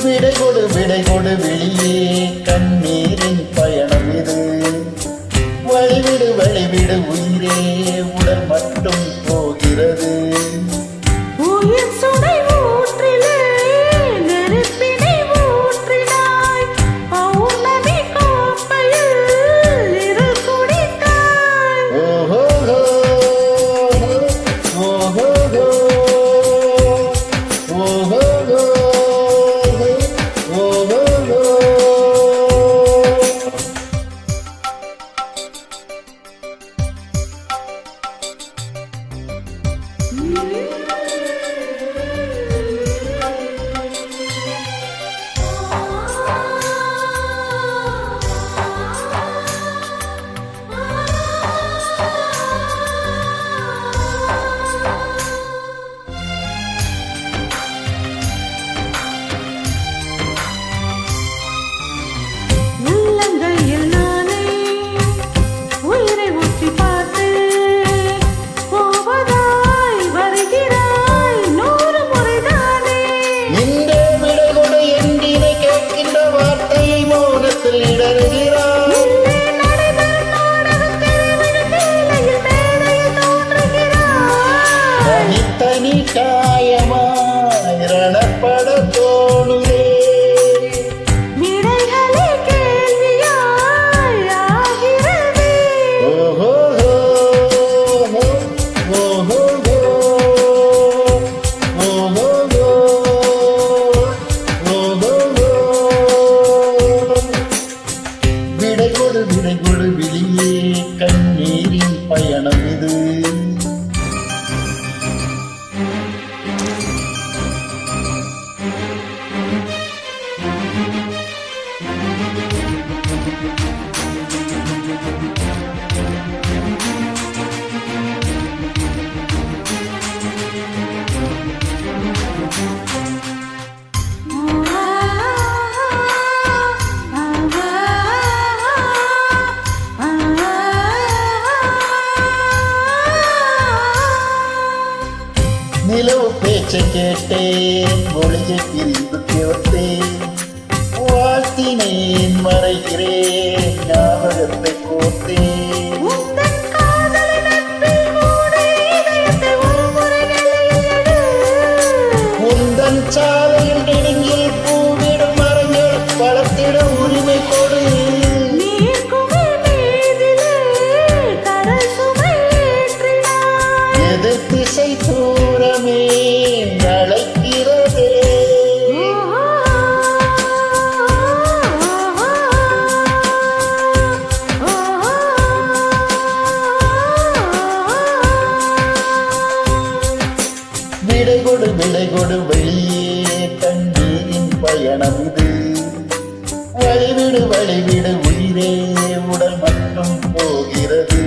விடை கொடு வெளியே கண்ணீரின் பயணம் இது. வழிவிடு உயிரே உடல் மட்டும் போகிறது. உயிர் சுடை ஊற்றிலே நெருப்பினை ஊற்றினாய். பௌர்ணமி கோப்பையில் இருள் குடித்தாய். ஓஹோ ஓஹோ ஓஹோ தனி காயமாய் ரணப்பட தோணுதே. விடைகளே கேள்வியாய் ஆகிறதே. ஓஹோ ஓஹோ விடை கொடு வெளியே கண்ணீரின் பயணம் இது. நிலவு பேச்சை கேட்டேன், மொழியை பிரிந்து கேட்டேன், வாழ்த்தினேன் மறைகிறேன், ஞாபகத்தை கோர்த்தேன். உந்தன் சாலையில் நெடுங்கில் பூவிடும் மரங்கள் வளர்த்திட உரிமை கொடு. எதிர் திசை தூரமே அழைக்கிறதே. விடை கொடு வெளியே கண்ணீரின் பயணம் இது. வழிவிடு உயிரே உடல் மட்டும் போகிறது.